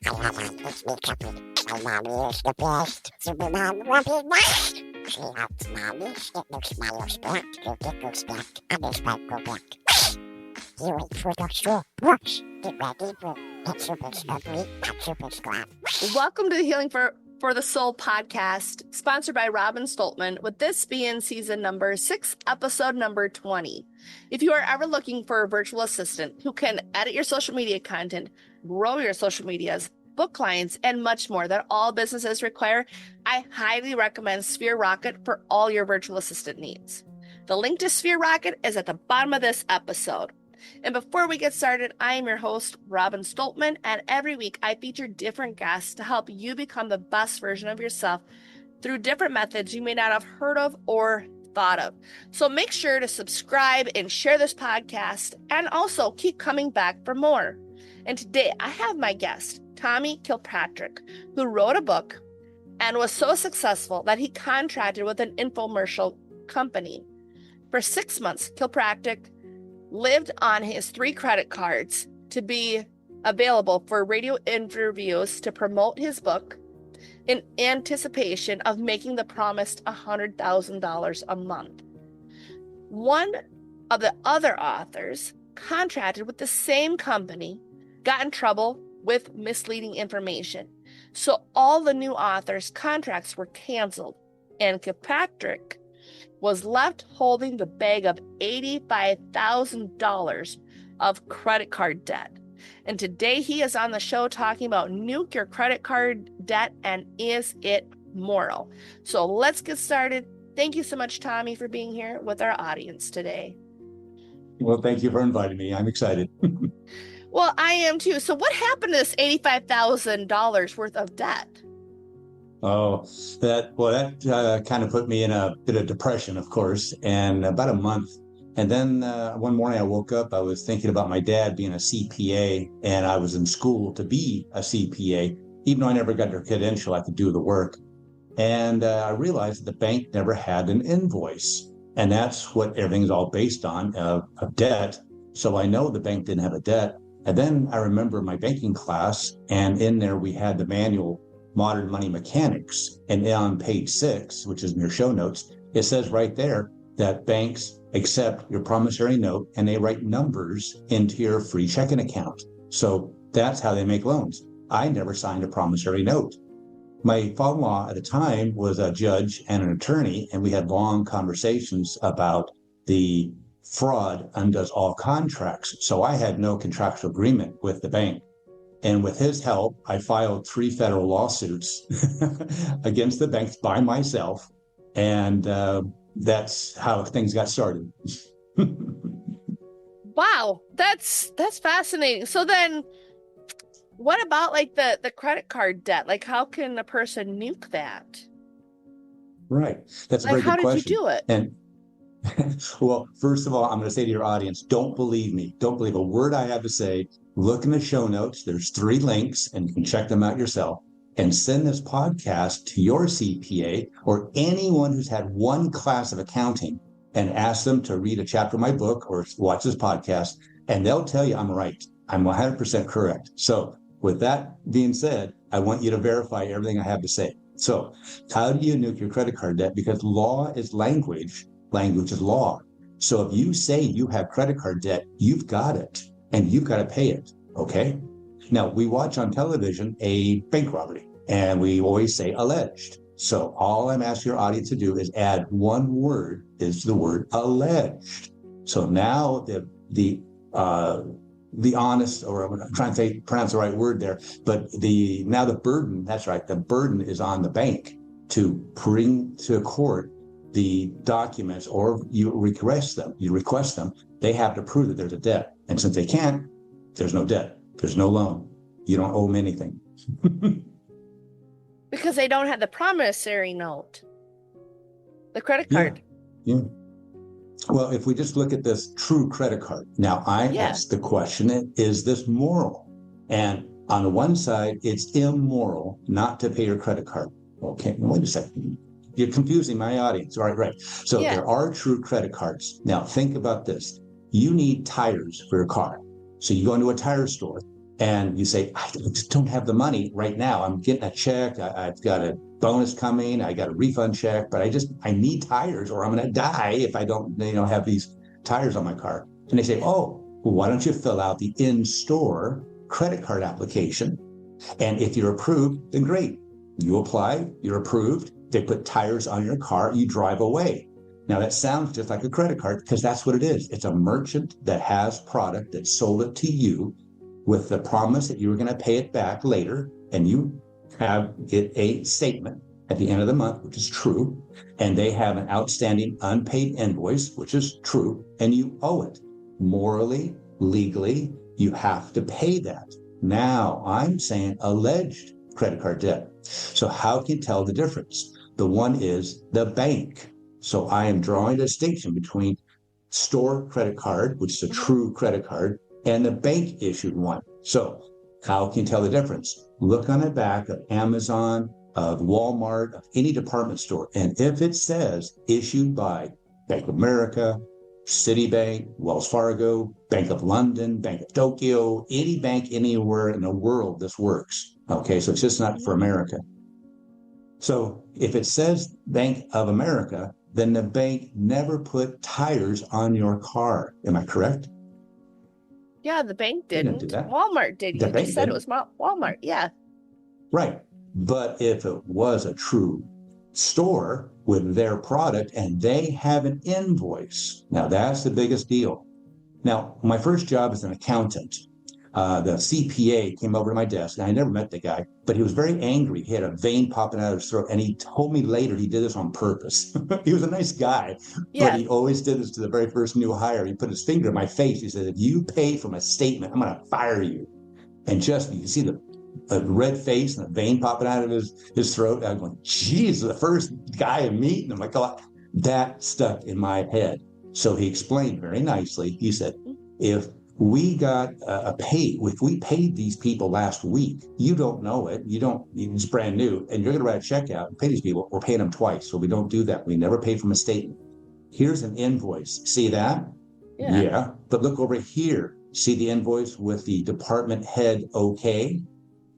It's me, Captain. My mommy is the best. Superman will be next. She helps mommy. It looks my little back. Your dick goes back. And this might go back. You wait for the straw. Brush. Get ready for that super ugly. That super squad. Welcome to the Healing for the Soul podcast, sponsored by Robin Stoltman, with this being season number 6, episode number 20. If you are ever looking for a virtual assistant who can edit your social media content, grow your social medias, book clients, and much more that all businesses require, I highly recommend Sphere Rocket for all your virtual assistant needs. The link to Sphere Rocket is at the bottom of this episode. And before we get started, I am your host, Robin Stoltman, and every week I feature different guests to help you become the best version of yourself through different methods you may not have heard of or thought of. So make sure to subscribe and share this podcast, and also keep coming back for more. And today I have my guest, Tommy Kilpatrick, who wrote a book and was so successful that he contracted with an infomercial company. For 6 months, Kilpatrick lived on his 3 credit cards to be available for radio interviews to promote his book in anticipation of making the promised $100,000 a month. One of the other authors contracted with the same company got in trouble with misleading information. So all the new authors' contracts were canceled, and Kilpatrick was left holding the bag of $85,000 of credit card debt. And today he is on the show talking about nuke your credit card debt and is it moral? So let's get started. Thank you so much, Tommy, for being here with our audience today. Well, thank you for inviting me. I'm excited. Well, I am too. So what happened to this $85,000 worth of debt? Oh, that kind of put me in a bit of depression, of course, and about a month. And then one morning I woke up, I was thinking about my dad being a CPA, and I was in school to be a CPA. Even though I never got their credential, I could do the work. And I realized that the bank never had an invoice. And that's what everything's all based on, of debt. So I know the bank didn't have a debt. And then I remember my banking class, and in there we had the manual Modern Money Mechanics. And on page 6, which is in your show notes, it says right there that banks accept your promissory note and they write numbers into your free checking account. So that's how they make loans. I never signed a promissory note. My father-in-law at the time was a judge and an attorney, and we had long conversations about the fraud undoes all contracts. So I had no contractual agreement with the bank. And with his help, I filed 3 federal lawsuits against the banks by myself. And that's how things got started. Wow, that's fascinating. So then what about like the credit card debt? Like how can a person nuke that? Right. That's a Like very good question. how did you do it? And well, first of all, I'm going to say to your audience, don't believe me. Don't believe a word I have to say. Look in the show notes. There's 3 links, and you can check them out yourself. And send this podcast to your CPA or anyone who's had one class of accounting, and ask them to read a chapter of my book or watch this podcast, and they'll tell you I'm right. I'm 100% correct. So with that being said, I want you to verify everything I have to say. So how do you nuke your credit card debt? Because law is language. Language is law. So if you say you have credit card debt, you've got it, and you've got to pay it, okay? Now, we watch on television a bank robbery, and we always say alleged. So all I'm asking your audience to do is add one word, is the word alleged. So now the honest, or I'm trying to pronounce the right word there, but now the burden, that's right, the burden is on the bank to bring to court the documents, or you request them, they have to prove that there's a debt. And since they can't, there's no debt, there's no loan. You don't owe them anything. Because they don't have the promissory note, the credit card. Yeah. Well, if we just look at this true credit card, now I ask the question, is this moral? And on the one side, it's immoral not to pay your credit card. Okay, wait a second. You're confusing my audience. All right. So there are true credit cards. Now think about this. You need tires for your car. So you go into a tire store and you say, I just don't have the money right now. I'm getting a check. I've got a bonus coming. I got a refund check, but I need tires or I'm going to die if I don't, have these tires on my car. And they say, oh, well, why don't you fill out the in-store credit card application? And if you're approved, then great. You apply, you're approved. They put tires on your car, you drive away. Now that sounds just like a credit card because that's what it is. It's a merchant that has product that sold it to you with the promise that you were going to pay it back later, and you get a statement at the end of the month, which is true, and they have an outstanding unpaid invoice, which is true, and you owe it. Morally, legally, you have to pay that. Now, I'm saying alleged credit card debt. So how can you tell the difference? The one is the bank. So I am drawing a distinction between store credit card, which is a true credit card, and the bank issued one. So how can you tell the difference? Look on the back of Amazon, of Walmart, of any department store. And if it says issued by Bank of America, Citibank, Wells Fargo, Bank of London, Bank of Tokyo, any bank anywhere in the world, this works. Okay, so it's just not for America. So if it says Bank of America, then the bank never put tires on your car. Am I correct? Yeah, the bank They didn't. do that. Walmart did. The You bank just said it didn't. was Walmart. Yeah. Right. But if it was a true store with their product and they have an invoice, now that's the biggest deal. Now, my first job as an accountant, the CPA came over to my desk, and I never met the guy, but he was very angry. He had a vein popping out of his throat, and he told me later he did this on purpose. He was a nice guy, but he always did this to the very first new hire. He put his finger in my face. He said, if you pay from a statement, I'm going to fire you. And just, you can see the red face and the vein popping out of his throat. I'm going, geez, the first guy I meet. And I'm like, oh, that stuck in my head. So he explained very nicely. He said, if we got if we paid these people last week, you don't know it. It's brand new. And you're going to write a check out and pay these people. We're paying them twice. So we don't do that. We never pay from a statement. Here's an invoice. See that? Yeah. But look over here. See the invoice with the department head okay?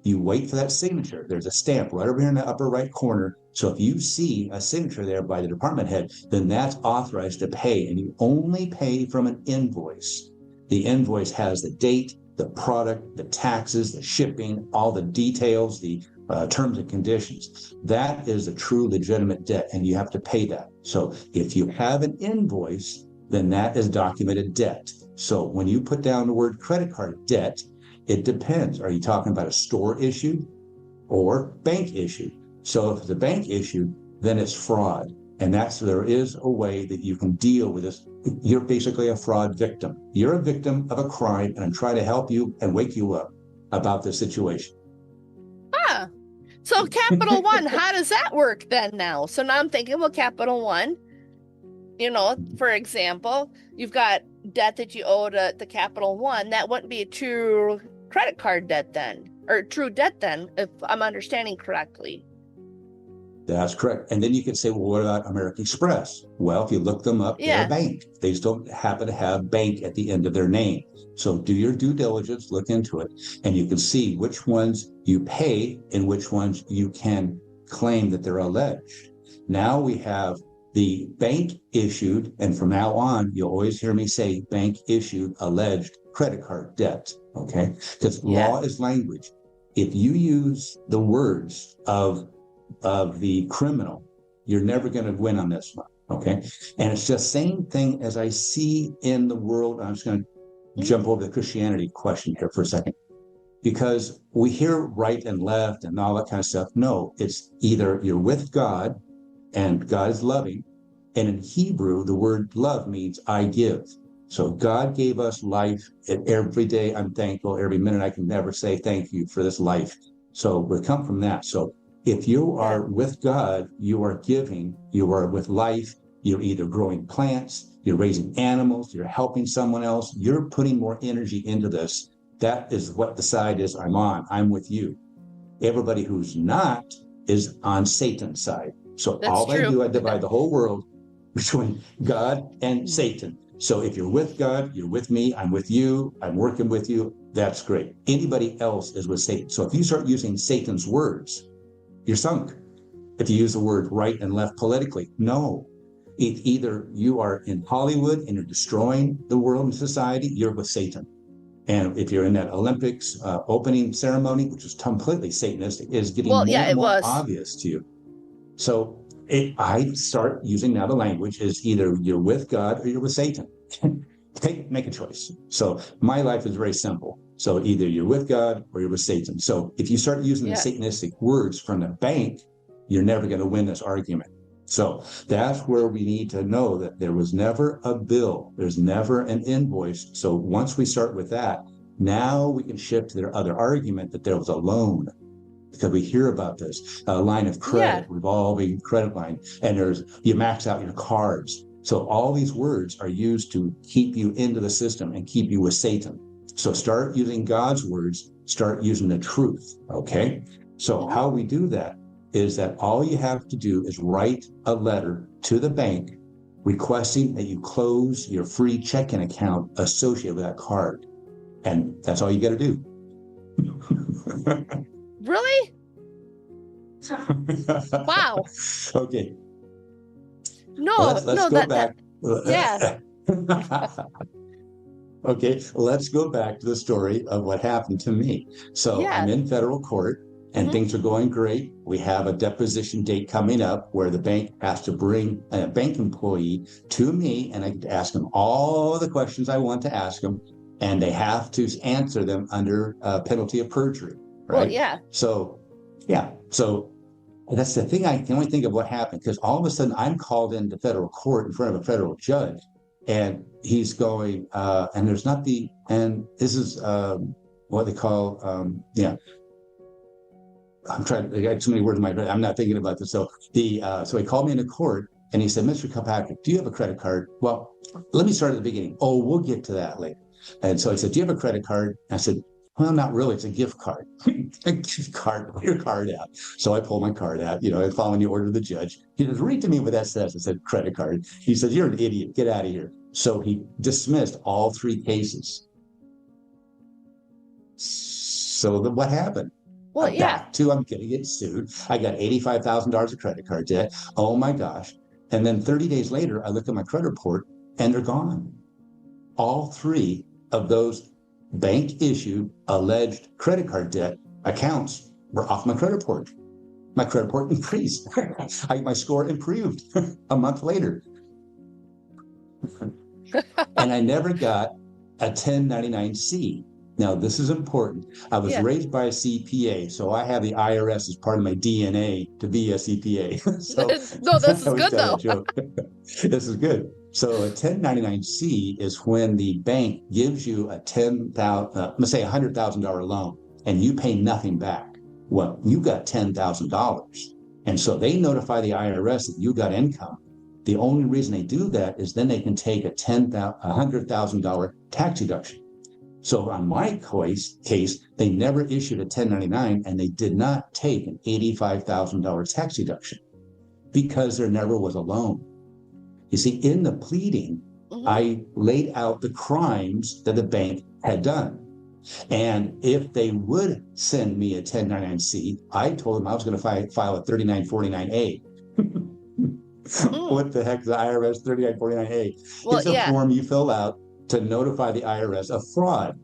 You wait for that signature. There's a stamp right over here in the upper right corner. So if you see a signature there by the department head, then that's authorized to pay. And you only pay from an invoice. The invoice has the date, the product, the taxes, the shipping, all the details, the terms and conditions. That is a true legitimate debt, and you have to pay that. So if you have an invoice, then that is documented debt. So when you put down the word credit card debt, it depends. Are you talking about a store issue or bank issue? So if it's a bank issue, then it's fraud. And there is a way that you can deal with this. You're basically a fraud victim. You're a victim of a crime, and I'm trying to help you and wake you up about this situation. Ah, so Capital One, how does that work then now? So now I'm thinking, well, Capital One, for example, you've got debt that you owe to the Capital One. That wouldn't be a true credit card debt then, or true debt then, if I'm understanding correctly. That's correct. And then you could say, well, what about American Express? Well, if you look them up, they're a bank. They just don't happen to have bank at the end of their name. So do your due diligence, look into it, and you can see which ones you pay and which ones you can claim that they're alleged. Now we have the bank issued, and from now on, you'll always hear me say bank issued alleged credit card debt, okay? Because law is language. If you use the words of the criminal, you're never going to win on this one, okay? And it's just same thing as I see in the world. I'm just going to jump over the Christianity question here for a second, because we hear right and left and all that kind of stuff. No, it's either you're with God and God is loving. And in Hebrew, the word love means I give. So God gave us life, and every day I'm thankful. Every minute I can never say thank you for this life. So we come from that. So if you are with God, you are giving, you are with life, you're either growing plants, you're raising animals, you're helping someone else, you're putting more energy into this. That is what the side is I'm on. I'm with you. Everybody who's not is on Satan's side. So all I do, I divide the whole world between God and Satan. So if you're with God, you're with me, I'm with you, I'm working with you. That's great. Anybody else is with Satan. So if you start using Satan's words, you're sunk. If you use the word right and left politically, no. Either you are in Hollywood and you're destroying the world and society, you're with Satan. And if you're in that Olympics opening ceremony, which is completely Satanistic, is getting more and more obvious to you. So I start using now the language is either you're with God or you're with Satan. Make a choice. So my life is very simple. So either you're with God or you're with Satan. So if you start using the Satanistic words from the bank, you're never going to win this argument. So that's where we need to know that there was never a bill. There's never an invoice. So once we start with that, now we can shift to their other argument that there was a loan. Because we hear about this, a line of credit, revolving credit line, and you max out your cards. So all these words are used to keep you into the system and keep you with Satan. So start using God's words, start using the truth, okay? So how we do that is that all you have to do is write a letter to the bank requesting that you close your free checking account associated with that card. And that's all you got to do. Really? Wow. Okay. No, let's go back. Yeah. Okay, let's go back to the story of what happened to me. So I'm in federal court and things are going great. We have a deposition date coming up where the bank has to bring a bank employee to me and I get to ask them all the questions I want to ask them, and they have to answer them under penalty of perjury. Right? Well, yeah. So that's the thing. I can only think of what happened because all of a sudden I'm called into federal court in front of a federal judge, and he's going, and there's not and this is what they call, I'm trying. I got too many words in my brain. I'm not thinking about this. So so he called me into court and he said, "Mr. Kilpatrick, do you have a credit card?" Well, let me start at the beginning. Oh, we'll get to that later. And so he said, "Do you have a credit card?" I said, "Well, not really. It's a gift card." A gift card, pull your card out. So I pull my card out, and following the order of the judge. He says, "Read to me what that says." I said, "Credit card." He says, "You're an idiot. Get out of here." So he dismissed all three cases. So what happened? Well, I'm back to I'm going to get sued. I got $85,000 of credit card debt. Oh my gosh. And then 30 days later, I look at my credit report and they're gone. All three of those bank issued alleged credit card debt accounts were off my credit report. My credit report increased. My score improved a month later. And I never got a 1099-C. Now, this is important. I was raised by a CPA, so I have the IRS as part of my DNA to be a CPA. So, no, this is good, though. This is good. So a 1099-C is when the bank gives you a let's say $100,000 loan, and you pay nothing back. Well, you got $10,000. And so they notify the IRS that you got income. The only reason they do that is then they can take a $100,000 tax deduction. So on my case, they never issued a 1099 and they did not take an $85,000 tax deduction because there never was a loan. You see, in the pleading, I laid out the crimes that the bank had done. And if they would send me a 1099-C, I told them I was going to file a 3949A. What the heck is the IRS 3949A? Well, it's a form you fill out to notify the IRS of fraud.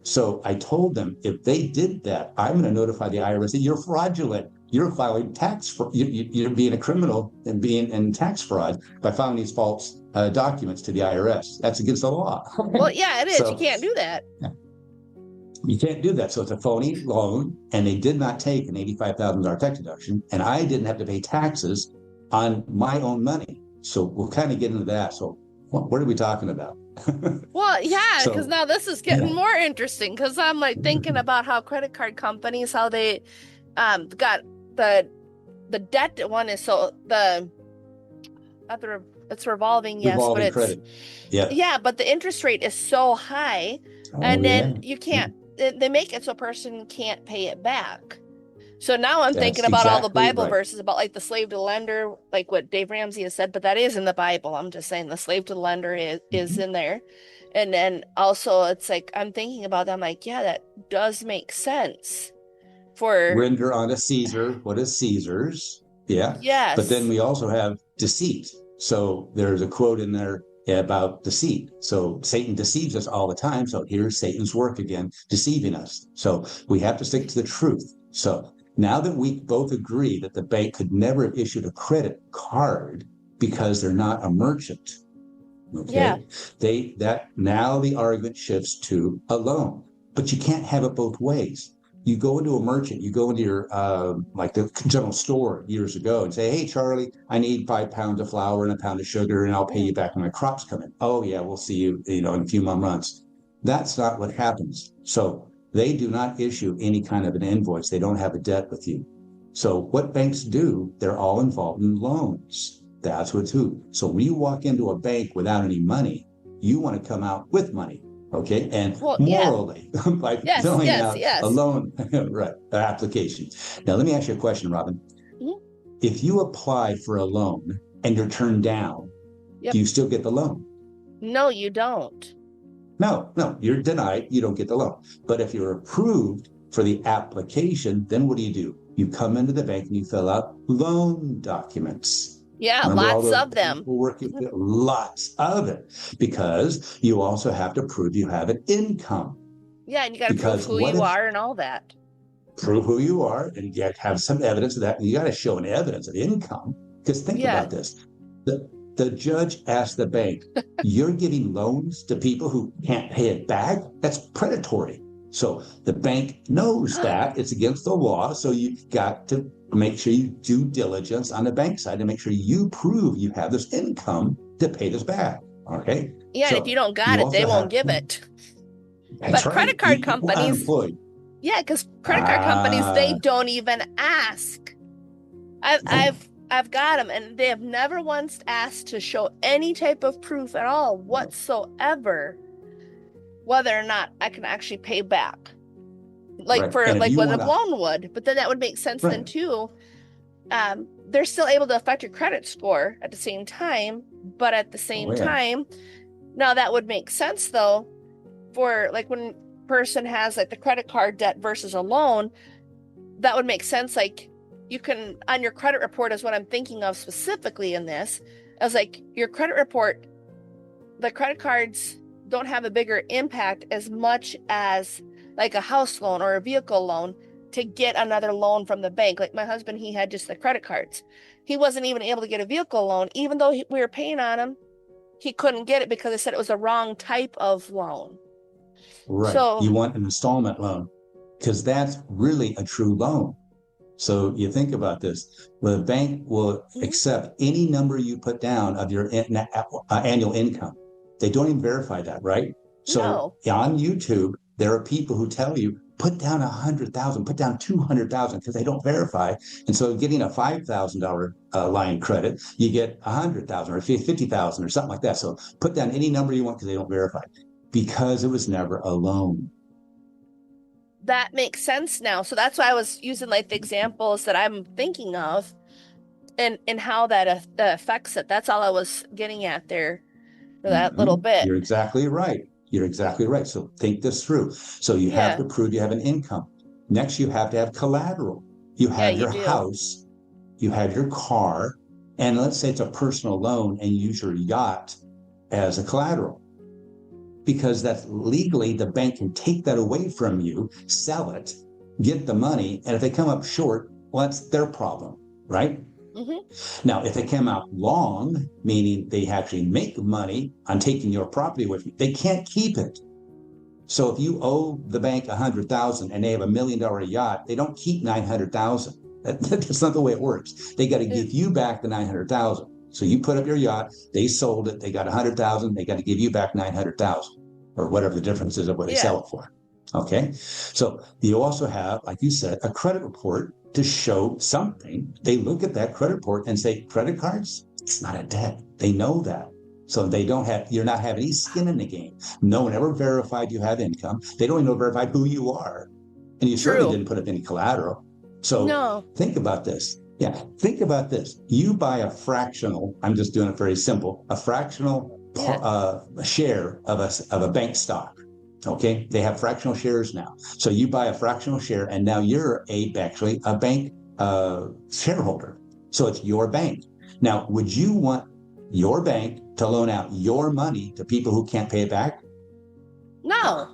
So I told them, if they did that, I'm going to notify the IRS that you're fraudulent. You're filing tax fraud. You're being a criminal and being in tax fraud by filing these false documents to the IRS. That's against the law. Well, yeah, it is. So, you can't do that. You can't do that. So it's a phony loan, and they did not take an $85,000 tax deduction, and I didn't have to pay taxes on my own money. So we'll kind of get into that. So what are we talking about? Well, yeah, because now this is getting more interesting because I'm like thinking about how credit card companies, how they got the debt one is so it's revolving, yes, revolving but it's credit. But the interest rate is so high, then you can't. They make it so a person can't pay it back. So now I'm thinking about all the Bible verses about like the slave to the lender, like what Dave Ramsey has said, but that is in the Bible. I'm just saying the slave to the lender is in there. And then also it's like, I'm thinking about that. I'm like, yeah, that does make sense for, Render unto Caesar what is Caesar's. Yeah. But then yes. we also have deceit. So there's a quote in there about deceit. So Satan deceives us all the time. So here's Satan's work again, deceiving us. So we have to stick to the truth. So now that we both agree that the bank could never have issued a credit card because they're not a merchant, Yeah. okay, now the argument shifts to a loan. But you can't have it both ways. You go into a merchant, you go into your like the general store years ago and say, "Hey, Charlie, I need 5 pounds of flour and a pound of sugar, and I'll pay you Mm. back when my crops come in." "Oh yeah, we'll see you, in a few more months." That's not what happens. So they do not issue any kind of an invoice. They don't have a debt with you. So what banks do, they're all involved in loans. That's what's who. So when you walk into a bank without any money, you want to come out with money. Okay. And Well, yeah. morally, by Yes, filling yes, out a yes. loan right, application. Now, let me ask you a question, Robin. Mhm. If you apply for a loan and you're turned down, Yep. do you still get the loan? No, you don't. No, you're denied. You don't get the loan. But if you're approved for the application, then what do? You come into the bank and you fill out loan documents. Yeah, Remember all lots the of them. people working? Lots of it, because you also have to prove you have an income. Yeah, and you got to prove Because who what you if are and all that. prove who you are and yet have some evidence of that? You got to show an evidence of income. Because think Yeah. about this. The judge asked the bank, "You're giving loans to people who can't pay it back? That's predatory." So the bank knows that it's against the law. So you've got to make sure you do diligence on the bank side to make sure you prove you have this income to pay this back. Okay. Yeah, and if you So don't got you it, they also won't have, give it. that's But right, credit card equal companies, unemployed. yeah, because credit card companies, they Ah, don't even ask. I've no, I've I've got them, and they have never once asked to show any type of proof at all no. whatsoever, whether or not I can actually pay back. Like Right. for And if like you what a want to, loan would. But then that would make sense then right. too. They're still able to affect your credit score at the same time, but at the Oh, same yeah. time, now that would make sense though, for like when person has like the credit card debt versus a loan, that would make sense. Like you can on your credit report is what I'm thinking of specifically in this. I was like, your credit report, the credit cards don't have a bigger impact as much as like a house loan or a vehicle loan to get another loan from the bank. Like my husband, he had just the credit cards. He wasn't even able to get a vehicle loan, even though we were paying on him. He couldn't get it because they said it was the wrong type of loan. Right. So, You want an installment loan because that's really a true loan. So you think about this. The bank will mhm, accept any number you put down of your annual income. They don't even verify that, right? So no, on YouTube, there are people who tell you, put down 100,000, put down 200,000 because they don't verify. And so getting a $5,000 line credit, you get 100,000 or 50,000 or something like that. So put down any number you want because they don't verify because it was never a loan. that makes sense now. So that's why I was using like the examples that I'm thinking of and how that affects it. That's all I was getting at there for that little Mm-hmm. bit. You're exactly right. You're exactly right. So think this through. So you have Yeah. to prove you have an income. Next, you have to have collateral. You Yeah, have you your do. house, you have your car, and let's say it's a personal loan and you use your yacht as a collateral because that's legally the bank can take that away from you, sell it, get the money, and if they come up short, well, that's their problem, right? Hmm. Now, if they come out long, meaning they actually make money on taking your property away from you, they can't keep it. So if you owe the bank 100,000 and they have $1 million yacht, they don't keep 900,000. That's not the way it works. They got to Yeah. give you back the 900,000. So you put up your yacht, they sold it, they got 100,000, they got to give you back 900,000 or whatever the difference is of what they Yeah. sell it for. Okay. So you also have, like you said, a credit report to show something. They look at that credit report and say, credit cards, it's not a debt. They know that. So they don't have, you're not having any skin in the game. No one ever verified you have income. They don't even verify who you are. And you certainly True. didn't put up any collateral. So No. think about this. Yeah, think about this. You buy a fractional, I'm just doing it very simple, a fractional a share of a bank stock. Okay, they have fractional shares now. So you buy a fractional share, and now you're actually a bank shareholder. So it's your bank. Now, would you want your bank to loan out your money to people who can't pay it back? No.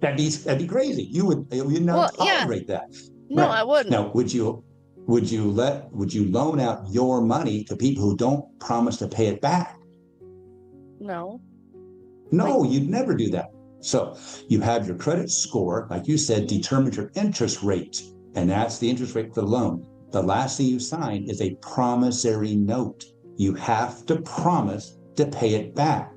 That'd be crazy. You'd not tolerate that. No, Right. I wouldn't. Now, would you loan out your money to people who don't promise to pay it back? No. No, you'd never do that. So you have your credit score, like you said, determines your interest rate, and that's the interest rate for the loan. The last thing you sign is a promissory note. You have to promise to pay it back.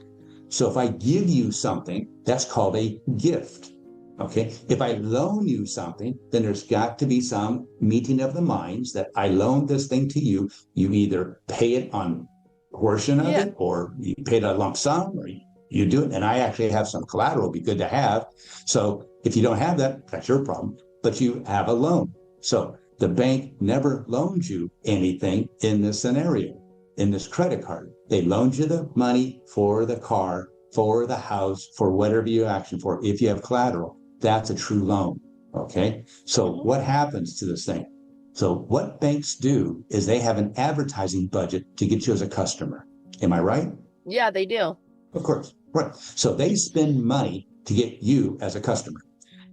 So if I give you something, that's called a gift. Okay. If I loan you something, then there's got to be some meeting of the minds that I loaned this thing to you. You either pay it on a portion of it, or you pay it a lump sum, or you do it. And I actually have some collateral, it'd be good to have. So if you don't have that, that's your problem, but you have a loan. So the bank never loans you anything in this scenario, in this credit card. They loaned you the money for the car, for the house, for whatever you action for. If you have collateral, that's a true loan. Okay. So what happens to this thing? So what banks do is they have an advertising budget to get you as a customer. Am I right? Yeah, they do. Of course. Right. So they spend money to get you as a customer.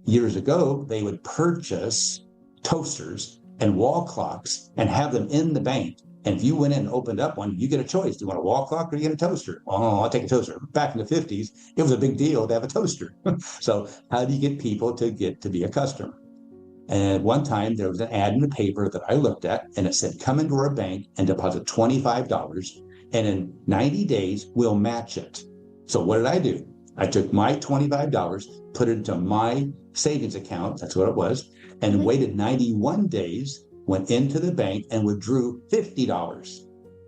Years ago, they would purchase toasters and wall clocks and have them in the bank. And if you went in and opened up one, you get a choice. Do you want a wall clock or do you get a toaster? Oh, I'll take a toaster. Back in the 50s, it was a big deal to have a toaster. So how do you get people to get to be a customer? And at one time, there was an ad in the paper that I looked at, and it said, come into our bank and deposit $25, and in 90 days, we'll match it. So what did I do? I took my $25, put it into my savings account, that's what it was, and waited 91 days, went into the bank and withdrew $50.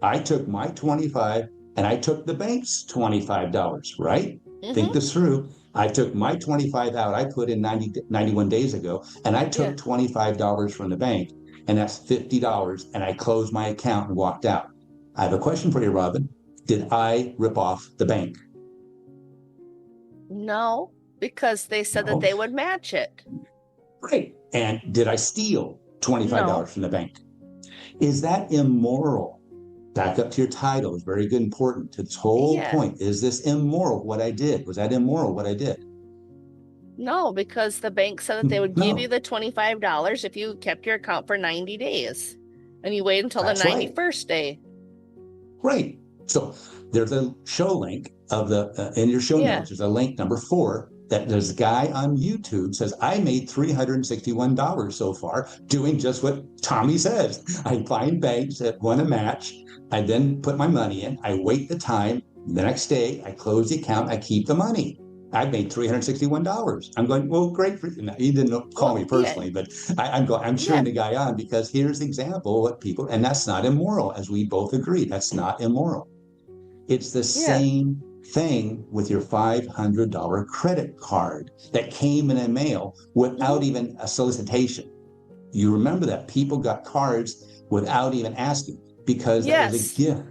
I took my 25 and I took the bank's $25, right? Think this through. I took my 25 out, I put in 91 days ago, and I took $25 from the bank, and that's $50, and I closed my account and walked out. I have a question for you, Robin. Did I rip off the bank? No, because they said that they would match it. Right. And did I steal $25 from the bank? Is that immoral? Back up to your title is very good, important to this whole point. Is this immoral what I did? Was that immoral what I did? No, because the bank said that they would give you the $25 if you kept your account for 90 days. And you wait until the 91st day. Right. So there's a show link of the in your show notes. There's a link number 4 that there's a guy on YouTube says, I made $361 so far doing just what Tommy says. I find banks that want to match. I then put my money in. I wait the time. The next day, I close the account. I keep the money. I've made $361. I'm going, well, great for you. He didn't call me personally, but I'm cheering the guy on because here's the example of what people, and that's not immoral, as we both agree. That's not immoral. It's the same thing with your $500 credit card that came in the mail without even a solicitation. You remember that people got cards without even asking because that was a gift.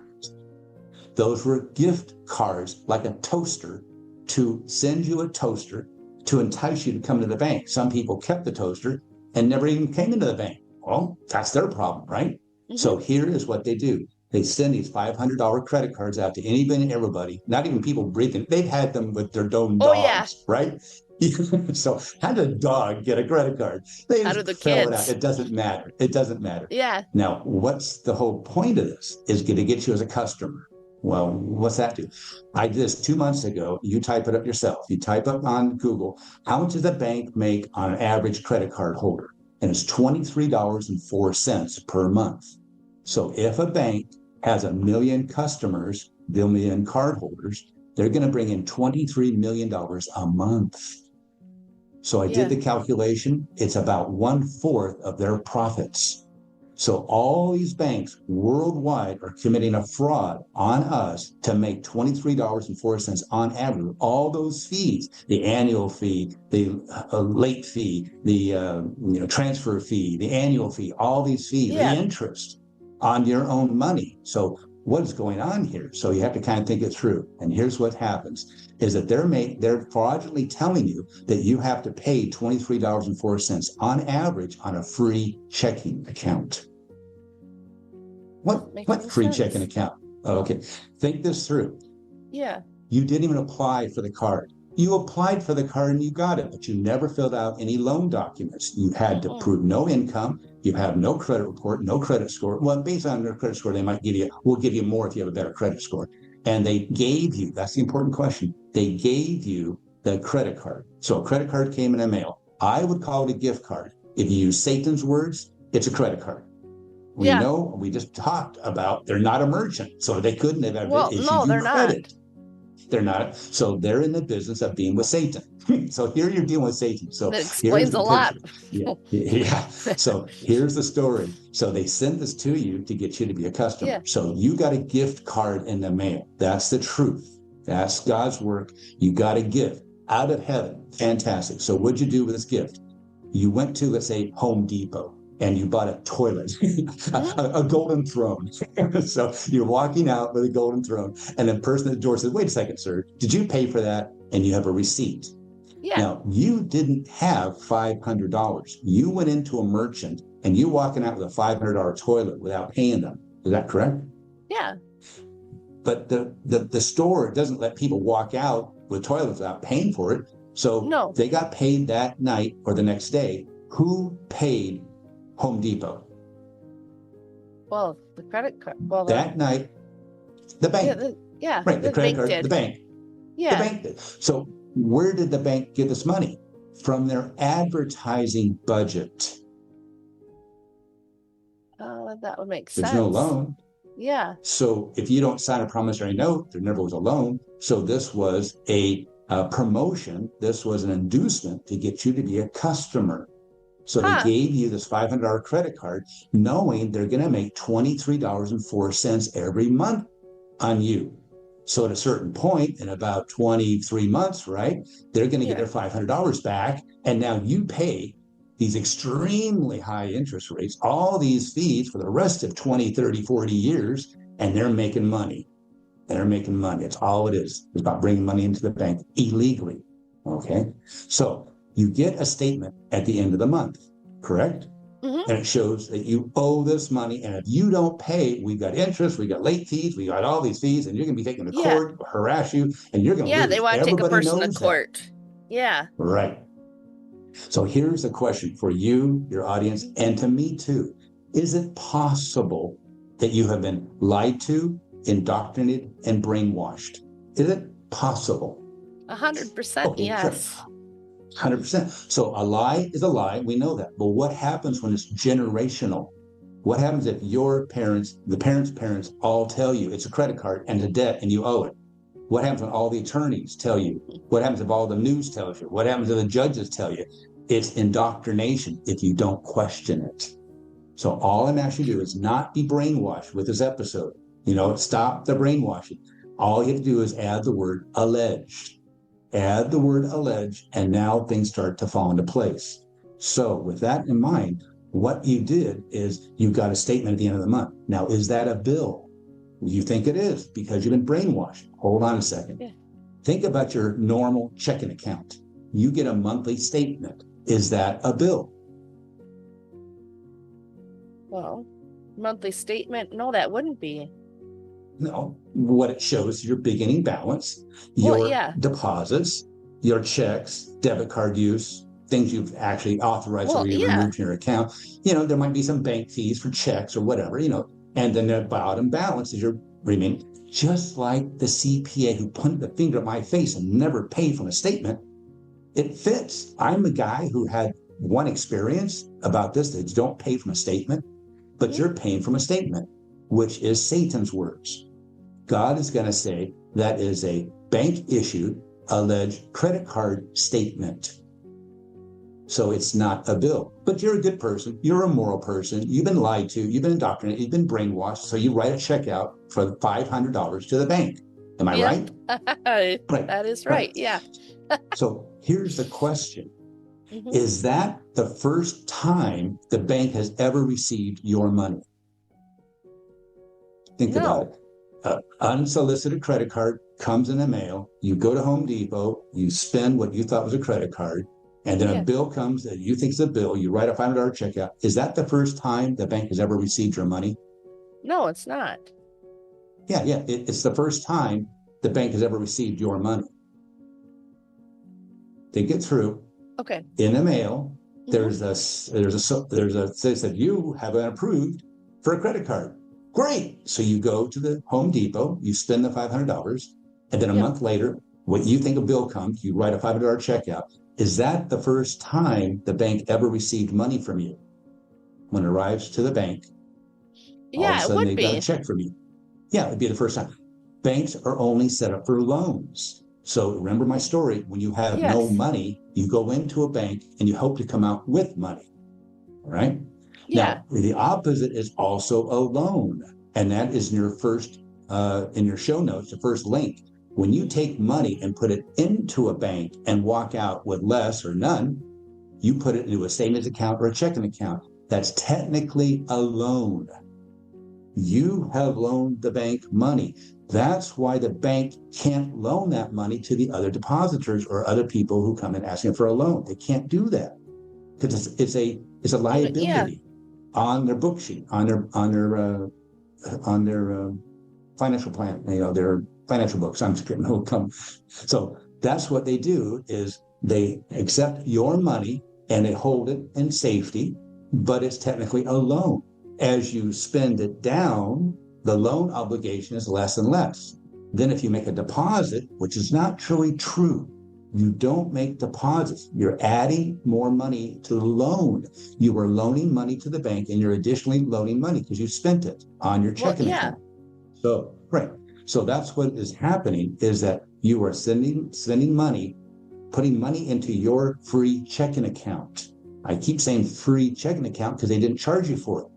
Those were gift cards, like a toaster, to send you a toaster to entice you to come to the bank. Some people kept the toaster and never even came into the bank. Well, that's their problem, right? So here is what they do. They send these $500 credit cards out to anybody and everybody, not even people breathing. They've had them with their own dogs, right? So how did a dog get a credit card? They just fill it out. It doesn't matter. It doesn't matter. Yeah. Now, what's the whole point of this? Is going to get you as a customer. Well, what's that do? I did this 2 months ago. You type it up yourself. You type up on Google, how much does a bank make on an average credit card holder? And it's $23.04 per month. So if a bank has 1 million customers, 1 million cardholders, they're going to bring in $23 million a month. So I did the calculation. It's about 1/4 of their profits. So all these banks worldwide are committing a fraud on us to make $23.04 on average. All those fees, the annual fee, the late fee, the transfer fee, the annual fee, all these fees, the interest on your own money. So what is going on here? So you have to kind of think it through. And here's what happens is that they're fraudulently telling you that you have to pay $23.04 on average on a free checking account. What free checking account? Oh, okay. Think this through. Yeah. You didn't even apply for the card. You applied for the card and you got it, but you never filled out any loan documents. You had to prove no income. You have no credit report, no credit score. Well, based on your credit score, we'll give you more if you have a better credit score. And they gave you, that's the important question. They gave you the credit card. So a credit card came in the mail. I would call it a gift card. If you use Satan's words, it's a credit card. We know, we just talked about they're not a merchant, so they couldn't have issued you credit. Not. They're not. So they're in the business of being with Satan. So here you're dealing with Satan. So that explains a lot. Yeah. So here's the story. So they sent this to you to get you to be a customer. Yeah. So you got a gift card in the mail. That's the truth. That's God's work. You got a gift out of heaven. Fantastic. So what'd you do with this gift? You went to, let's say, Home Depot. And you bought a toilet, a golden throne. So you're walking out with a golden throne, and the person at the door says, "Wait a second, sir, did you pay for that?" And you have a receipt. Yeah. Now, you didn't have $500. You went into a merchant, and you're walking out with a $500 toilet without paying them. Is that correct? Yeah. But the store doesn't let people walk out with toilets without paying for it. So they got paid that night or the next day. Who paid Home Depot? Well, the credit card. Well, that night, the bank. Right, the credit card, the bank. Yeah. The bank did. So where did the bank get this money? From their advertising budget. That would make sense. There's no loan. Yeah. So if you don't sign a promissory note, there never was a loan. So this was a promotion. This was an inducement to get you to be a customer. So they gave you this $500 credit card, knowing they're going to make $23.04 every month on you. So at a certain point, in about 23 months, right, they're going to get their $500 back. And now you pay these extremely high interest rates, all these fees for the rest of 20, 30, 40 years, and they're making money. They're making money. It's all it is. It's about bringing money into the bank illegally. Okay. So you get a statement at the end of the month, correct? Mm-hmm. And it shows that you owe this money. And if you don't pay, we've got interest, we got late fees, we got all these fees, and you're going to be taken to court, harass you, and you're going to lose. They want to take a person to court. That. Yeah. Right. So here's a question for you, your audience, and to me too. Is it possible that you have been lied to, indoctrinated, and brainwashed? Is it possible? 100%, yes. Sure. 100%. So a lie is a lie. We know that. But what happens when it's generational? What happens if your parents, the parents' all tell you it's a credit card and a debt and you owe it? What happens when all the attorneys tell you? What happens if all the news tells you? What happens if the judges tell you? It's indoctrination if you don't question it. So all I'm asking you to do is not be brainwashed with this episode. Stop the brainwashing. All you have to do is add the word alleged. Add the word alleged, and now things start to fall into place. So with that in mind, what you did is you got a statement at the end of the month. Now, is that a bill? You think it is because you've been brainwashed. Hold on a second. Yeah. Think about your normal checking account. You get a monthly statement. Is that a bill? Well, monthly statement, no, that wouldn't be. No, what it shows is your beginning balance, your deposits, your checks, debit card use, things you've actually authorized or removed from your account. There might be some bank fees for checks or whatever, and then the bottom balance is your remaining. Just like the CPA who pointed the finger at my face and never paid from a statement, it fits. I'm a guy who had one experience about this, that you don't pay from a statement, but you're paying from a statement, which is Satan's words. God is going to say that is a bank-issued, alleged credit card statement. So it's not a bill. But you're a good person. You're a moral person. You've been lied to. You've been indoctrinated. You've been brainwashed. So you write a check out for $500 to the bank. Am I right? Right. That is right. Yeah. So here's the question. Mm-hmm. Is that the first time the bank has ever received your money? Think about it. unsolicited credit card comes in the mail. You go to Home Depot, you spend what you thought was a credit card, and then a bill comes that you think is a bill. You write a $500 check out. Is that the first time the bank has ever received your money? No, it's not. Yeah. It's the first time the bank has ever received your money. They get through. Okay. In the mail, there's a says that you have been approved for a credit card. Great. So you go to the Home Depot, you spend the $500, and then a month later, what you think a bill comes, you write a $500 check out. Is that the first time the bank ever received money from you? When it arrives to the bank, all of a sudden they got a check from you. Yeah, it'd be the first time. Banks are only set up for loans. So remember my story, when you have no money, you go into a bank and you hope to come out with money, right? Yeah. Now, the opposite is also a loan. And that is in your first, in your show notes, the first link. When you take money and put it into a bank and walk out with less or none, you put it into a savings account or a checking account. That's technically a loan. You have loaned the bank money. That's why the bank can't loan that money to the other depositors or other people who come in asking for a loan. They can't do that because it's a liability on their book sheet, on their financial plan. Their financial books. I'm just kidding. So that's what they do is they accept your money and they hold it in safety, but it's technically a loan. As you spend it down, the loan obligation is less and less. Then if you make a deposit, which is not truly true, you don't make deposits. You're adding more money to the loan. You are loaning money to the bank and you're additionally loaning money because you spent it on your checking account. So, right. So that's what is happening is that you are spending money, putting money into your free checking account. I keep saying free checking account because they didn't charge you for it.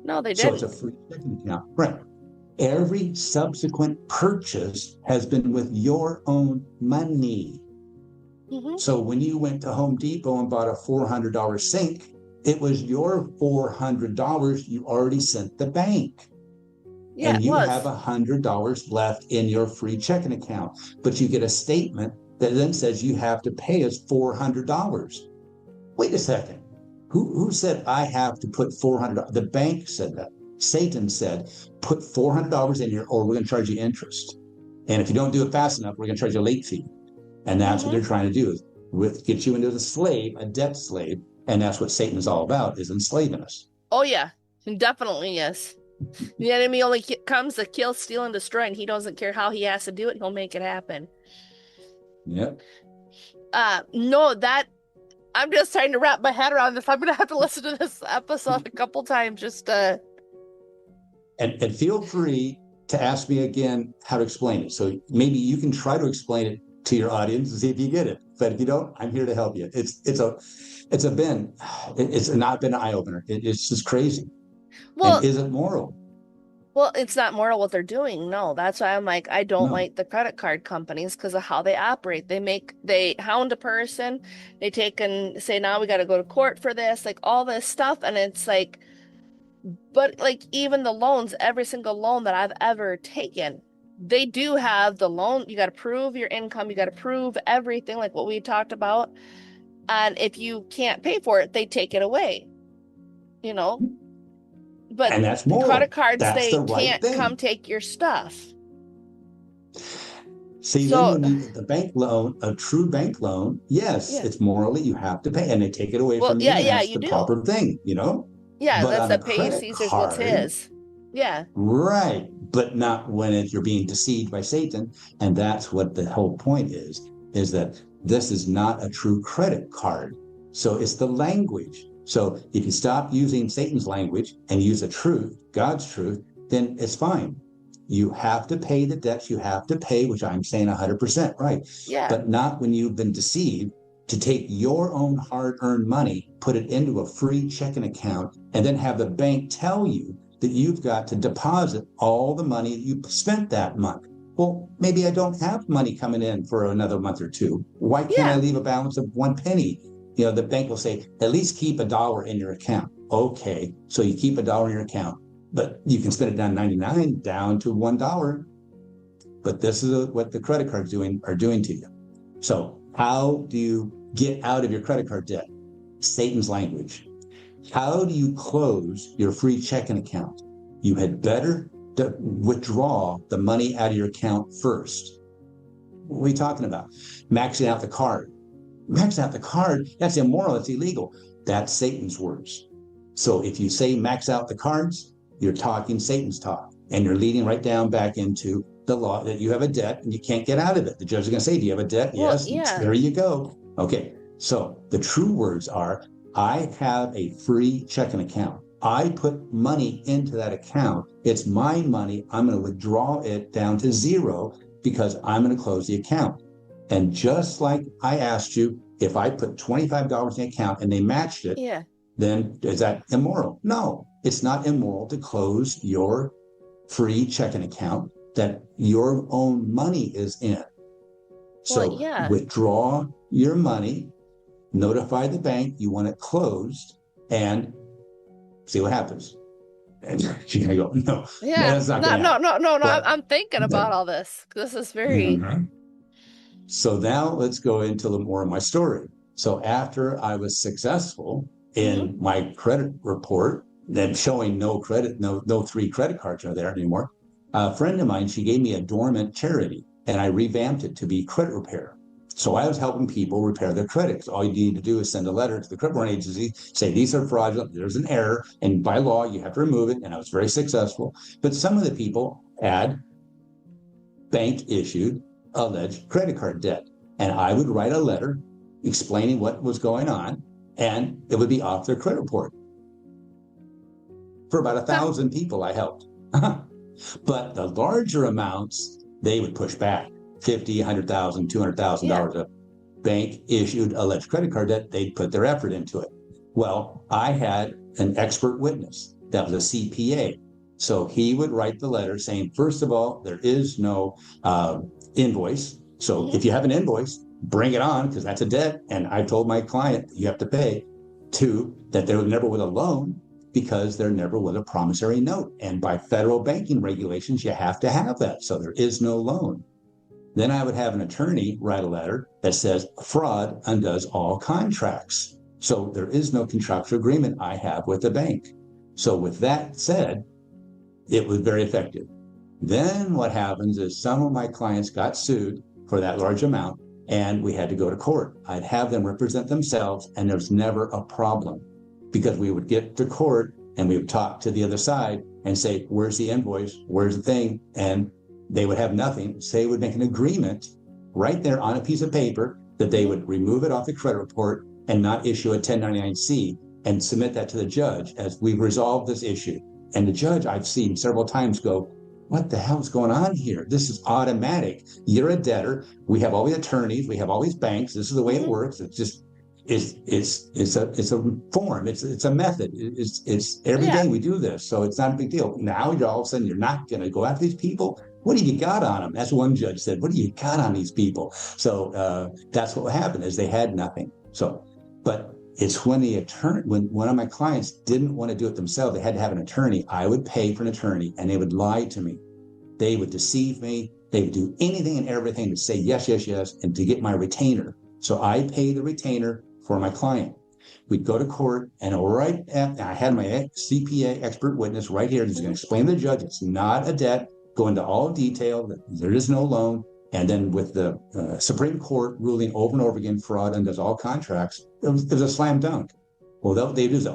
No, they didn't. So it's a free checking account. Right. Every subsequent purchase has been with your own money. So when you went to Home Depot and bought a $400 sink, it was your $400 you already sent the bank. Yeah, and you have $100 left in your free checking account. But you get a statement that then says you have to pay us $400. Wait a second. Who said I have to put $400? The bank said that. Satan said, put $400 in here or we're going to charge you interest. And if you don't do it fast enough, we're going to charge you a late fee. And that's what they're trying to do is get you into a debt slave. And that's what Satan is all about, is enslaving us. Oh, yeah, definitely, yes. The enemy only comes to kill, steal, and destroy, and he doesn't care how he has to do it. He'll make it happen. Yep. No, I'm just trying to wrap my head around this. I'm going to have to listen to this episode a couple times just to... And feel free to ask me again how to explain it. So maybe you can try to explain it to your audience and see if you get it. But if you don't, I'm here to help you. It's not been an eye-opener. It's just crazy. Well, and is it moral? Well, it's not moral what they're doing. No, that's why I'm like, I don't like the credit card companies because of how they operate. They hound a person, they take and say, now we got to go to court for this, like all this stuff. And it's like, but like even the loans, every single loan that I've ever taken, they do have the loan. You got to prove your income. You got to prove everything, like what we talked about. And if you can't pay for it, they take it away, But and that's the credit cards, that's they can't come take your stuff. See, then when you the bank loan, a true bank loan, it's morally you have to pay, and they take it away from you. That's the proper thing, Yeah, but that's the pay Caesar's what's his. Yeah. Right, but not when you're being deceived by Satan, and that's what the whole point is that this is not a true credit card. So it's the language. So if you stop using Satan's language and use the truth, God's truth, then it's fine. You have to pay the debts you have to pay, which I'm saying 100% right. Yeah. But not when you've been deceived to take your own hard-earned money, put it into a free checking account, and then have the bank tell you that you've got to deposit all the money that you spent that month. Well, maybe I don't have money coming in for another month or two. Why can't I leave a balance of 1 penny? The bank will say, at least keep $1 in your account. Okay, so you keep $1 in your account, but you can spend it down 99 down to $1. but this is what the credit cards are doing to you. So how do you get out of your credit card debt? Satan's language. How do you close your free checking account? You had better withdraw the money out of your account first. What are we talking about? Maxing out the card. Maxing out the card, that's immoral, that's illegal. That's Satan's words. So if you say max out the cards, you're talking Satan's talk, and you're leading right down back into the law that you have a debt and you can't get out of it. The judge is going to say, do you have a debt? Well, yes. yeah. There you go. Okay. So the true words are, I have a free checking account. I put money into that account. It's my money. I'm going to withdraw it down to zero because I'm going to close the account. And just like I asked you, if I put $25 in the account and they matched it, Yeah. then is that immoral? No, it's not immoral to close your free checking account that your own money is in. So Well, yeah. withdraw your money, notify the bank you want it closed, and see what happens. And she's gonna go, no, Yeah. that's not gonna happen. No. But- I'm thinking about all this. This is very. Mhm. So now let's go into a little more of my story. So after I was successful in my credit report, then showing no credit, no 3 credit cards are there anymore. A friend of mine, she gave me a dormant charity, and I revamped it to be credit repair. So I was helping people repair their credit. All you need to do is send a letter to the credit repair agency, say these are fraudulent, there's an error, and by law you have to remove it. And I was very successful. But some of the people had bank issued alleged credit card debt, and I would write a letter explaining what was going on, and it would be off their credit report. For about 1,000 people I helped. But the larger amounts, they would push back. $50,000, $100,000, $200,000 of bank issued alleged credit card debt, they'd put their effort into it. Well, I had an expert witness that was a CPA. So he would write the letter saying, first of all, there is no invoice. So if you have an invoice, bring it on, because that's a debt. And I told my client, you have to pay. 2, that there never was a loan, because there never was a promissory note. And by federal banking regulations, you have to have that. So there is no loan. Then I would have an attorney write a letter that says fraud undoes all contracts. So there is no contractual agreement I have with the bank. So with that said, it was very effective. Then what happens is some of my clients got sued for that large amount, and we had to go to court. I'd have them represent themselves, and there's never a problem, because we would get to court and we would talk to the other side and say, where's the invoice? Where's the thing? And they would have nothing. So they would make an agreement right there on a piece of paper that they would remove it off the credit report and not issue a 1099-C and submit that to the judge as we've resolved this issue. And the judge, I've seen several times, go, what the hell's going on here? This is automatic. You're a debtor. We have all these attorneys. We have all these banks. This is the way it works. It's just, it's a form. It's a method. It's every day we do this. So it's not a big deal. Now you're all of a sudden, you're not going to go after these people. What do you got on them? That's what one judge said. What do you got on these people? So that's what happened, is they had nothing. So, but it's when the attorney, when one of my clients didn't want to do it themselves, they had to have an attorney. I would pay for an attorney, and they would lie to me. They would deceive me. They would do anything and everything to say yes, yes, yes, and to get my retainer. So I pay the retainer for my client. We'd go to court, and I had my CPA expert witness right here. He's going to explain to the judge it's not a debt, go into all detail, that there is no loan. And then with the Supreme Court ruling over and over again, fraud undoes all contracts, it was a slam dunk. Well, they do say,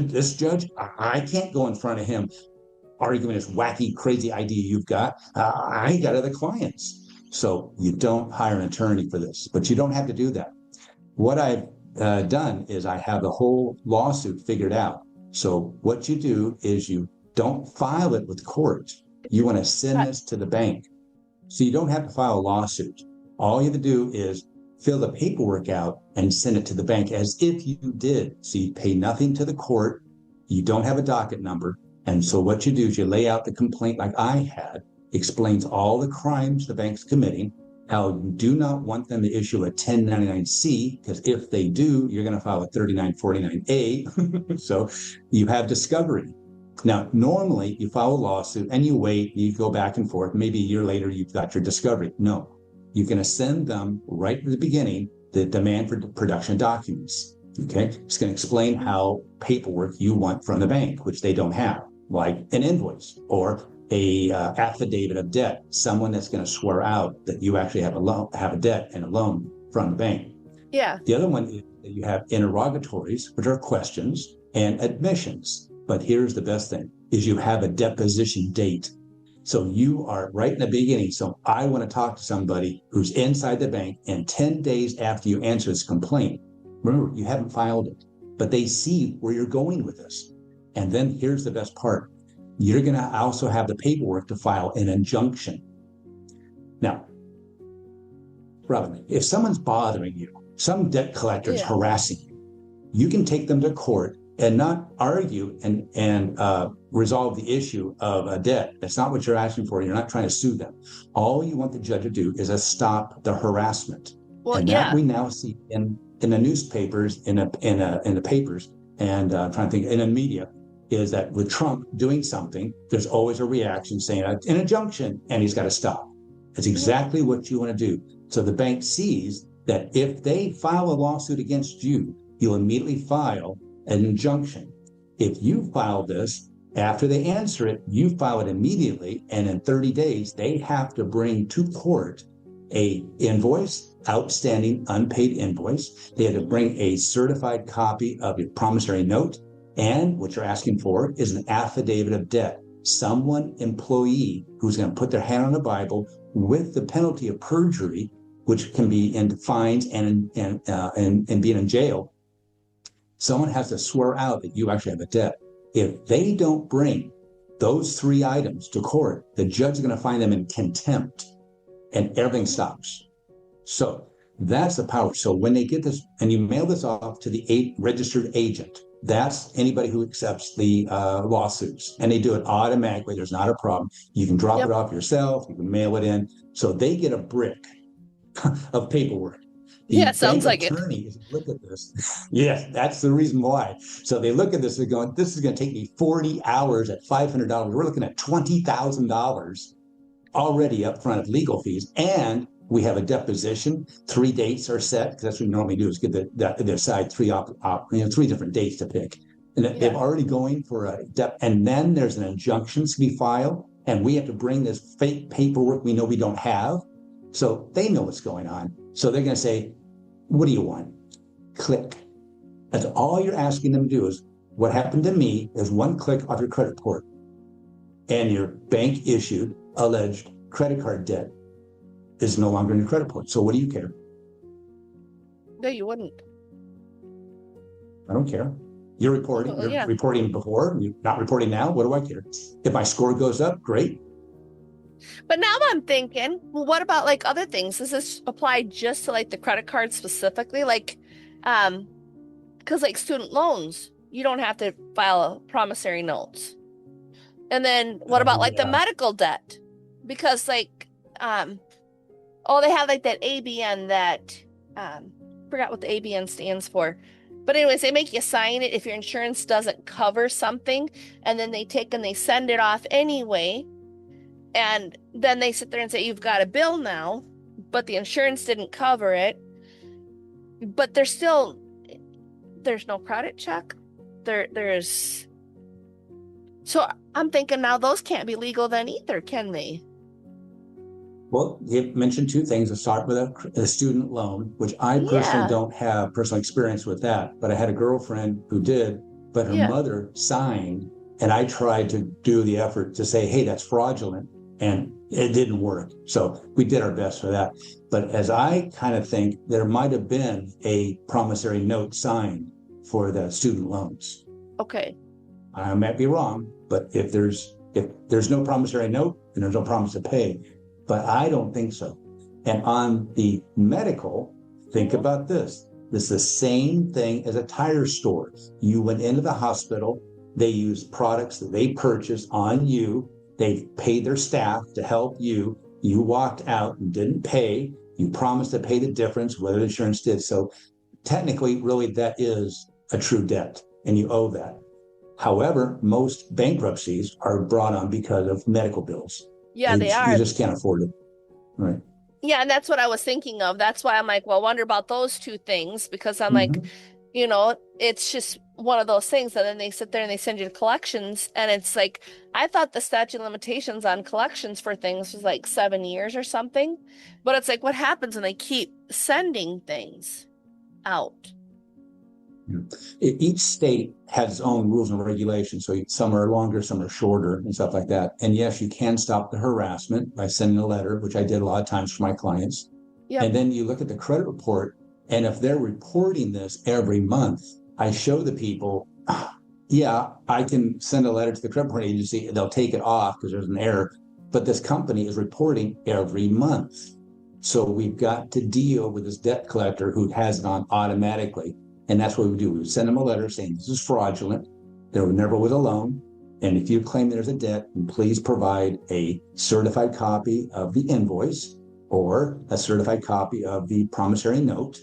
this judge, I can't go in front of him arguing this wacky, crazy idea you've got. I got other clients. So you don't hire an attorney for this, but you don't have to do that. What I've done is I have the whole lawsuit figured out. So what you do is you don't file it with court. You want to send this to the bank. So you don't have to file a lawsuit. All you have to do is fill the paperwork out and send it to the bank as if you did. So you pay nothing to the court. You don't have a docket number. And so what you do is you lay out the complaint like I had, explains all the crimes the bank's committing, how you do not want them to issue a 1099-C, because if they do, you're going to file a 3949-A. So you have discovery. Now, normally you file a lawsuit and you wait, you go back and forth. Maybe a year later, you've got your discovery. No, you're going to send them right at the beginning the demand for production documents. Okay. It's going to explain how paperwork you want from the bank, which they don't have, like an invoice or a affidavit of debt, someone that's going to swear out that you actually have a debt and a loan from the bank. Yeah. The other one is that you have interrogatories, which are questions, and admissions. But here's the best thing, is you have a deposition date. So you are right in the beginning. So I want to talk to somebody who's inside the bank, and 10 days after you answer this complaint, remember, you haven't filed it, but they see where you're going with this. And then here's the best part. You're going to also have the paperwork to file an injunction. Now, Robin, if someone's bothering you, some debt collector is harassing you, you can take them to court and not argue and resolve the issue of a debt. That's not what you're asking for. You're not trying to sue them. All you want the judge to do is stop the harassment. Well, and that we now see in the newspapers, in the papers, and I'm trying to think, in the media, is that with Trump doing something, there's always a reaction saying an injunction, and he's got to stop. It's exactly what you want to do. So the bank sees that if they file a lawsuit against you, you'll immediately file an injunction. If you file this, after they answer it, you file it immediately, and in 30 days, they have to bring to court a invoice, outstanding unpaid invoice. They have to bring a certified copy of your promissory note, and what you're asking for is an affidavit of debt. Someone, employee, who's going to put their hand on the Bible with the penalty of perjury, which can be in fines and being in jail. Someone has to swear out that you actually have a debt. If they don't bring those three items to court, the judge is going to find them in contempt, and everything stops. So that's the power. So when they get this, and you mail this off to the registered agent, that's anybody who accepts the lawsuits, and they do it automatically. There's not a problem. You can drop it off yourself. You can mail it in. So they get a brick of paperwork. The sounds like attorneys look at this. Yes, that's the reason why. So they look at this and go, this is going to take me 40 hours at $500. We're looking at $20,000 already up front of legal fees. And we have a deposition. 3 dates are set, because that's what we normally do, is give their side three different dates to pick. And they're already going for a and then there's an injunction to be filed, and we have to bring this fake paperwork we know we don't have. So they know what's going on. So they're going to say, what do you want? Click. That's all you're asking them to do. Is what happened to me is one click off your credit report, and your bank issued alleged credit card debt is no longer in your credit report. So what do you care? No, you wouldn't. I don't care. You're reporting. You're reporting before. You're not reporting now. What do I care? If my score goes up, great. But now I'm thinking, well, what about like other things? Does this apply just to like the credit card specifically? Like, because like student loans, you don't have to file a promissory notes. And then what about like the medical debt? Because like, they have like that ABN that, forgot what the ABN stands for. But anyways, they make you sign it if your insurance doesn't cover something, and then they take and they send it off anyway. And then they sit there and say, you've got a bill now, but the insurance didn't cover it. But there's no credit check. There's. So I'm thinking now those can't be legal then either, can they? Well, you mentioned two things. To start with a student loan, which I personally don't have personal experience with that, but I had a girlfriend who did, but her mother signed, and I tried to do the effort to say, hey, that's fraudulent, and it didn't work. So we did our best for that. But as I kind of think, there might have been a promissory note signed for the student loans. Okay. I might be wrong, but if there's no promissory note, then there's no promise to pay. But I don't think so. And on the medical, think about this. This is the same thing as a tire store. You went into the hospital, they used products that they purchased on you, they paid their staff to help you, you walked out and didn't pay, you promised to pay the difference, whether the insurance did. So technically, really, that is a true debt, and you owe that. However, most bankruptcies are brought on because of medical bills. Yeah, they are. You just can't afford it. Right. Yeah, and that's what I was thinking of. That's why I'm like, well, I wonder about those two things because I'm like, Mhm. it's just one of those things. And then they sit there and they send you to collections. And it's like, I thought the statute of limitations on collections for things was like 7 years or something. But it's like, what happens when they keep sending things out? Each state has its own rules and regulations. So some are longer, some are shorter, and stuff like that. And yes, you can stop the harassment by sending a letter, which I did a lot of times for my clients. Yep. And then you look at the credit report, and if they're reporting this every month, I show the people, yeah, I can send a letter to the credit report agency, and they'll take it off because there's an error. But this company is reporting every month. So we've got to deal with this debt collector who has it on automatically. And that's what we do. We would send them a letter saying this is fraudulent. There never was a loan. And if you claim there's a debt, please provide a certified copy of the invoice or a certified copy of the promissory note.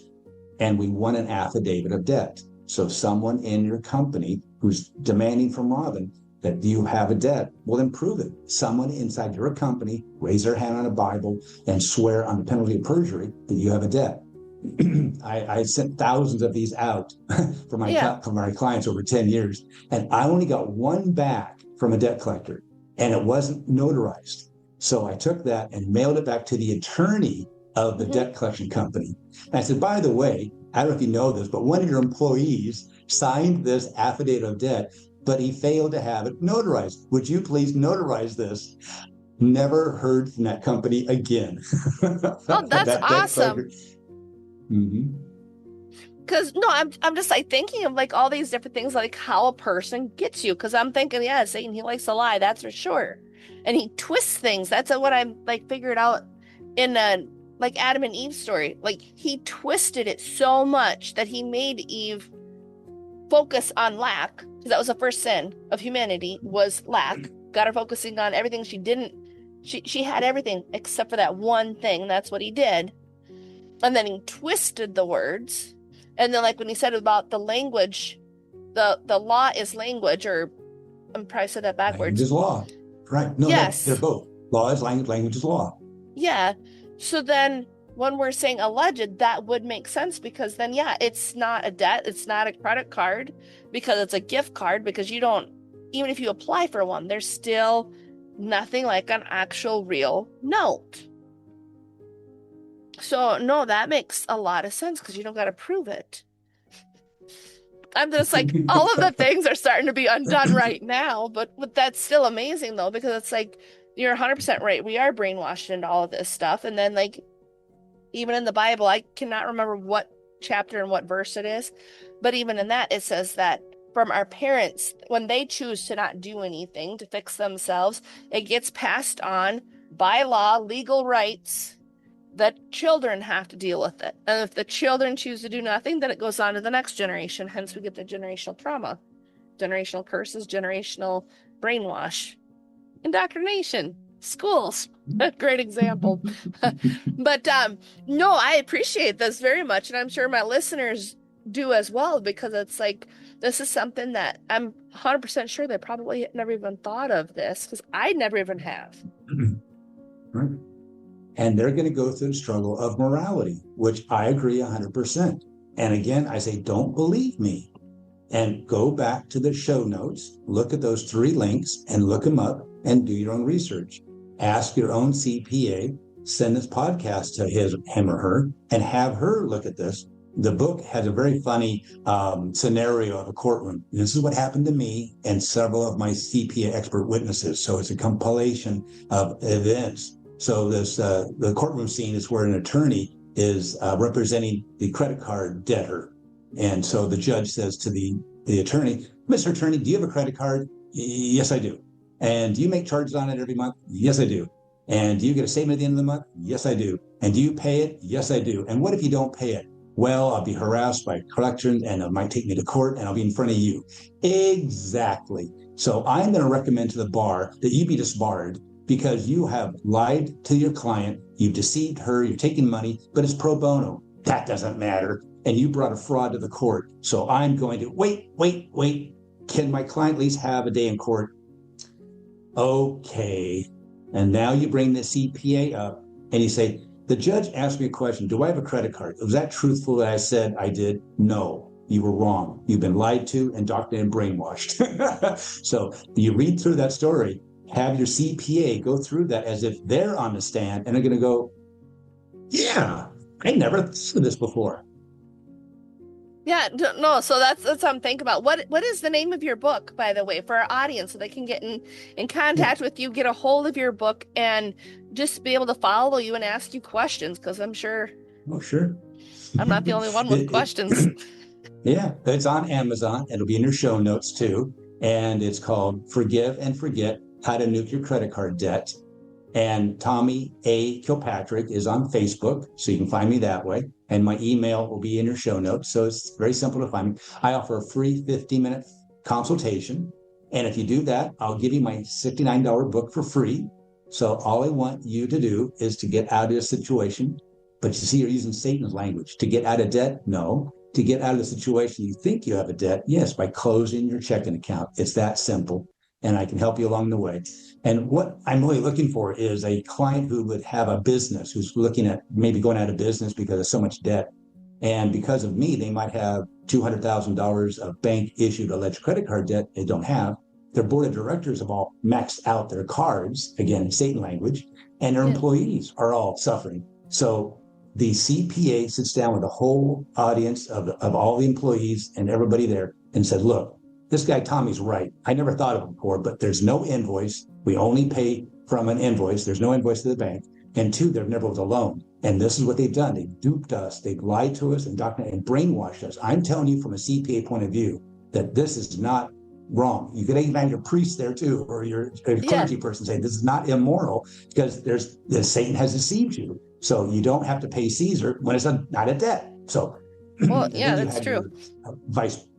And we want an affidavit of debt. So someone in your company who's demanding from Robin that you have a debt, well, then prove it. Someone inside your company raise their hand on a Bible and swear on the penalty of perjury that you have a debt. I sent thousands of these out for my clients over 10 years, and I only got one back from a debt collector, and it wasn't notarized. So I took that and mailed it back to the attorney of the debt collection company. And I said, by the way, I don't know if you know this, but one of your employees signed this affidavit of debt, but he failed to have it notarized. Would you please notarize this? Never heard from that company again. Oh, that's awesome. Mm-hmm. Because no, I'm just like thinking of like all these different things, like how a person gets you. Because I'm thinking, yeah, Satan, he likes to lie, that's for sure, and he twists things. That's what I'm like figured out in like Adam and Eve story. Like he twisted it so much that he made Eve focus on lack, because that was the first sin of humanity was lack. Got her focusing on everything she didn't. She had everything except for that one thing. That's what he did. And then he twisted the words. And then like when he said about the language, the law is language, or I'm probably said that backwards. Language is law. Right. No, yes. They're both. Law is language, language is law. Yeah. So then when we're saying alleged, that would make sense, because then, yeah, it's not a debt. It's not a credit card because it's a gift card, because you don't, even if you apply for one, there's still nothing like an actual real note. So, no, that makes a lot of sense because you don't got to prove it. I'm just like, all of the things are starting to be undone right now, but that's still amazing, though, because it's like, you're 100% right. We are brainwashed into all of this stuff. And then, like, even in the Bible, I cannot remember what chapter and what verse it is, but even in that, it says that from our parents, when they choose to not do anything to fix themselves, it gets passed on by law, legal rights, that children have to deal with it. And if the children choose to do nothing, then it goes on to the next generation. Hence, we get the generational trauma, generational curses, generational brainwash, indoctrination, schools. A great example. But no, I appreciate this very much. And I'm sure my listeners do as well, because it's like, this is something that I'm 100% sure they probably never even thought of this, because I never even have. Right. And they're going to go through the struggle of morality, which I agree 100%. And again, I say, don't believe me. And go back to the show notes, look at those 3 links and look them up and do your own research. Ask your own CPA, send this podcast to him or her, and have her look at this. The book has a very funny scenario of a courtroom. This is what happened to me and several of my CPA expert witnesses. So it's a compilation of events. So this the courtroom scene is where an attorney is representing the credit card debtor. And so the judge says to the attorney, Mr. Attorney, do you have a credit card? Yes, I do. And do you make charges on it every month? Yes, I do. And do you get a statement at the end of the month? Yes, I do. And do you pay it? Yes, I do. And what if you don't pay it? Well, I'll be harassed by collections and it might take me to court and I'll be in front of you. Exactly. So I'm going to recommend to the bar that you be disbarred because you have lied to your client, you've deceived her, you're taking money, but it's pro bono. That doesn't matter. And you brought a fraud to the court. So I'm going to wait. can my client at least have a day in court? Okay. And now you bring the CPA up and you say, the judge asked me a question. Do I have a credit card? Was that truthful that I said I did? No, you were wrong. You've been lied to, indoctrinated, and brainwashed. So you read through that story, have your CPA go through that as if they're on the stand and they're going to go, yeah, I never seen this before. Yeah, no. So that's what I'm thinking about. What is the name of your book, by the way, for our audience, so they can get in contact with you, get a hold of your book, and just be able to follow you and ask you questions? Because I'm sure. Oh, sure. I'm not the only one with questions. Yeah, it's on Amazon. It'll be in your show notes too. And it's called Forgive and Forget: How to Nuke Your Credit Card Debt. And Tommy A. Kilpatrick is on Facebook, so you can find me that way. And my email will be in your show notes. So it's very simple to find me. I offer a free 15-minute consultation. And if you do that, I'll give you my $69 book for free. So all I want you to do is to get out of this situation. But you see, you're using Satan's language. To get out of debt? No. To get out of the situation you think you have a debt? Yes, by closing your checking account. It's that simple. And I can help you along the way. And what I'm really looking for is a client who would have a business, who's looking at maybe going out of business because of so much debt. And because of me, they might have $200,000 of bank issued alleged credit card debt they don't have. Their board of directors have all maxed out their cards, again, Satan language, and their employees are all suffering. So the CPA sits down with the whole audience of all the employees and everybody there and said, look, this guy Tommy's right. I never thought of it before, but there's no invoice. We only pay from an invoice. There's no invoice to the bank. And two, there never was a loan. And this is what they've done. They've duped us. They've lied to us and brainwashed us. I'm telling you from a CPA point of view that this is not wrong. You could even have your priest there too, or your clergy person say this is not immoral because Satan has deceived you. So you don't have to pay Caesar when it's not a debt. So well, yeah, that's true.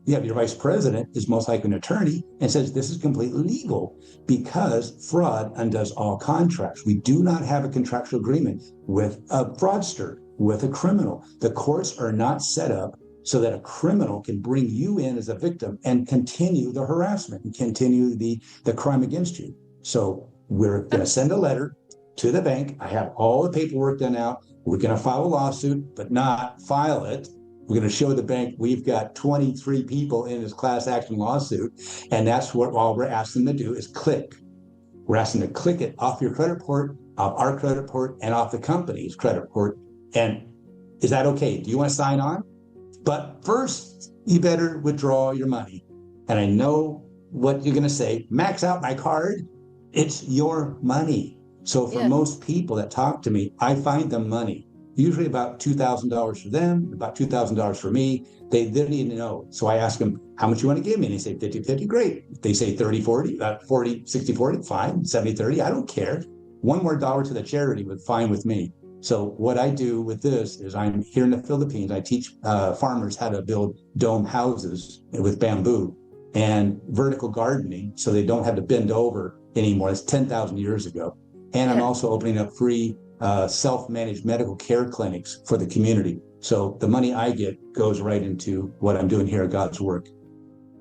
Your vice president is most likely an attorney and says this is completely legal because fraud undoes all contracts. We do not have a contractual agreement with a fraudster, with a criminal. The courts are not set up so that a criminal can bring you in as a victim and continue the harassment and continue the crime against you. So we're going to send a letter to the bank. I have all the paperwork done out. We're going to file a lawsuit, but not file it. We're going to show the bank we've got 23 people in this class action lawsuit. And that's what all we're asking them to do is click. We're asking them to click it off your credit report, off our credit report, and off the company's credit report. And is that okay? Do you want to sign on? But first, you better withdraw your money. And I know what you're going to say. Max out my card. It's your money. So for most people that talk to me, I find them money. Usually about $2,000 for them, about $2,000 for me. They need to know. So I ask them, how much you want to give me? And they say 50-50, great. If they say 30-40, 40-60-40, fine. 70-30, I don't care. One more dollar to the charity would fine with me. So what I do with this is I'm here in the Philippines. I teach farmers how to build dome houses with bamboo and vertical gardening so they don't have to bend over anymore. It's 10,000 years ago. And I'm also opening up free self-managed medical care clinics for the community. So the money I get goes right into what I'm doing here at God's work.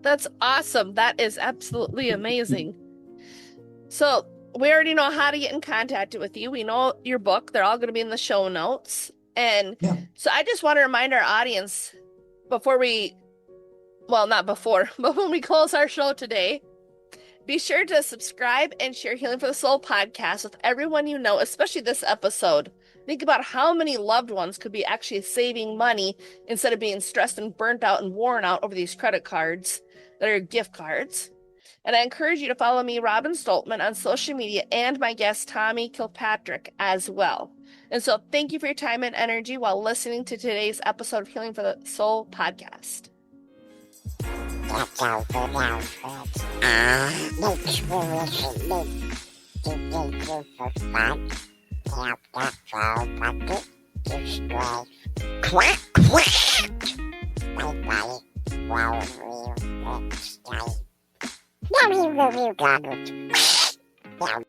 That's awesome. That is absolutely amazing. So we already know how to get in contact with you. We know your book. They're all going to be in the show notes. And so I just want to remind our audience before not before, but when we close our show today, be sure to subscribe and share Healing for the Soul podcast with everyone you know, especially this episode. Think about how many loved ones could be actually saving money instead of being stressed and burnt out and worn out over these credit cards that are gift cards. And I encourage you to follow me, Robin Stoltman, on social media and my guest, Tommy Kilpatrick, as well. And so thank you for your time and energy while listening to today's episode of Healing for the Soul podcast. That's all for now, folks. Make sure you submit to thank you for fun. Help that fall bucket to spread. Quack, quack! Bye-bye. Well, we'll next time. Now we will be gathered.